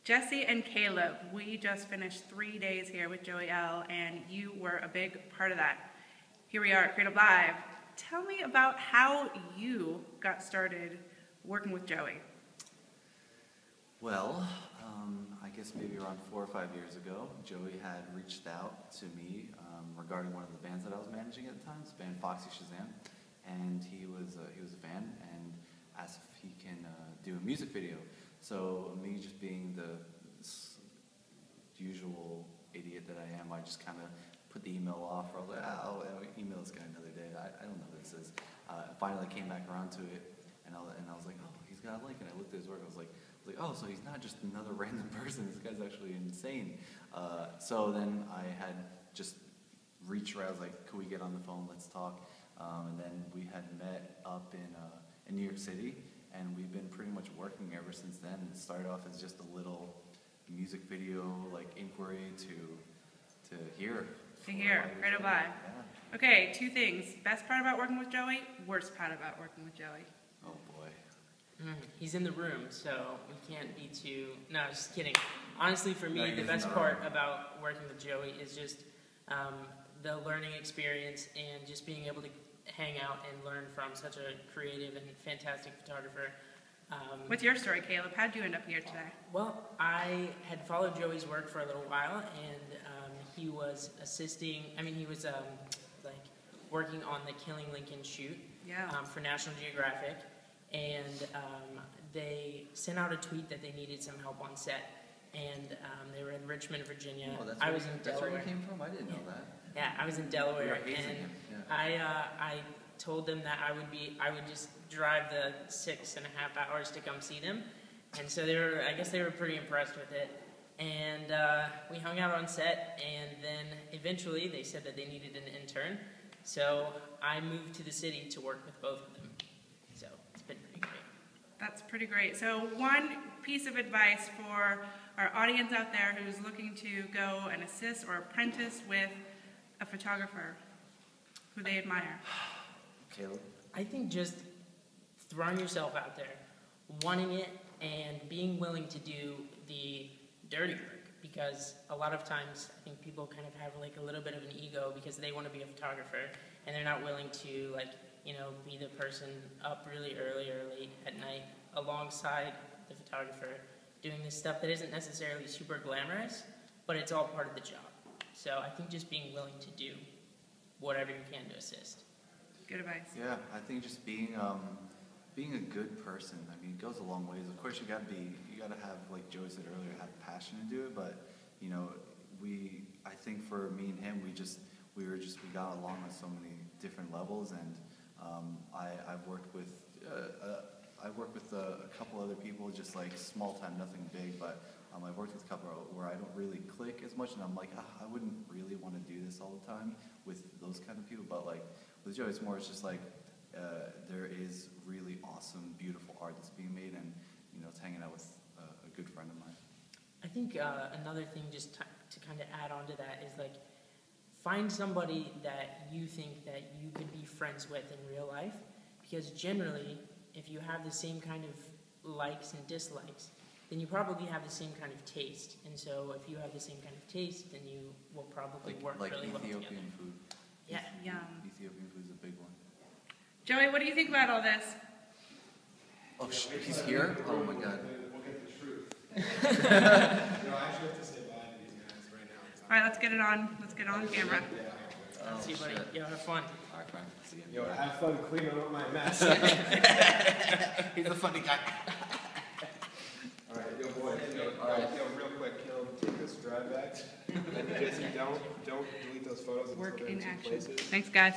Jesse and Caleb, we just finished 3 days here with Joey L, and you were a big part of that. Here we are at creativeLIVE. Tell me about how you got started working with Joey. Well, I guess maybe around 4 or 5 years ago, Joey had reached out to me regarding one of the bands that I was managing at the time, this band Foxy Shazam, and he was a fan and asked if he can do a music video. So me just being the usual idiot that I am, I just kind of put the email off. I was like, I'll email this guy another day. I don't know what this is. Finally came back around to it, and I was like, oh, he's got a link. And I looked at his work. I was like, oh, so he's not just another random person. This guy's actually insane. So then I had just reached out. I was like, could we get on the phone? Let's talk. And then we had met up in New York City, and we've been pretty much working ever since then. It started off as just a little music video, like inquiry to here. To here, creativeLIVE. Yeah. Okay, 2 things. Best part about working with Joey, worst part about working with Joey. Oh boy. He's in the room, so we can't be too... No, just kidding. Honestly, for me, the best part about working with Joey is just the learning experience and just being able to hang out and learn from such a creative and fantastic photographer. What's your story, Caleb? How'd you end up here today? Well, I had followed Joey's work for a little while, and he was assisting... he was like working on the Killing Lincoln shoot for National Geographic. And they sent out a tweet that they needed some help on set, and they were in Richmond, Virginia. Oh, I was in Delaware. That's where you came from? I didn't know that. Yeah, I was in Delaware, and I told them that I would just drive the 6.5 hours to come see them, and so I guess they were pretty impressed with it. And we hung out on set, and then eventually they said that they needed an intern, so I moved to the city to work with both of them. So it's been pretty great. That's pretty great. So one piece of advice for our audience out there who's looking to go and assist or apprentice with a photographer who they admire. Caleb? I think just throwing yourself out there, wanting it, and being willing to do the dirty work. Because a lot of times I think people kind of have like a little bit of an ego because they want to be a photographer and they're not willing to be the person up really early or late at night alongside the photographer doing this stuff that isn't necessarily super glamorous, but it's all part of the job. So I think just being willing to do whatever you can to assist. Good advice. Yeah, I think just being a good person. It goes a long ways. Of course, you gotta have, like Joey said earlier, have passion to do it. But I think for me and him, we got along on so many different levels. And I've worked with a couple other people, just like small time, nothing big. But I've worked with a couple where I don't really click as much, and I'm like, I wouldn't really want to do this all the time with those kind of people. But like with Joey, it's just like there is really awesome, beautiful art that's being made, and it's hanging out with a good friend of mine. I think another thing just to kind of add on to that is like find somebody that you think that you could be friends with in real life, because generally if you have the same kind of likes and dislikes, then you probably have the same kind of taste, and so if you have the same kind of taste, then you will probably work really well together. Ethiopian food. Yeah. Yum. Ethiopian food is a big one. Joey, what do you think about all this? Oh, he's here? Oh my God. We'll get the truth. I actually have to say bye to these guys right now. All right, let's get it on. Let's get it on camera. I'll see you, buddy. Yo, have fun. All right, fine. See you. Yo, have fun cleaning up my mess. He's a funny guy. All right, yo, boy. Yo, real quick, Caleb, take this drive back. And Jesse, don't delete those photos. Work in action. Places. Thanks, guys.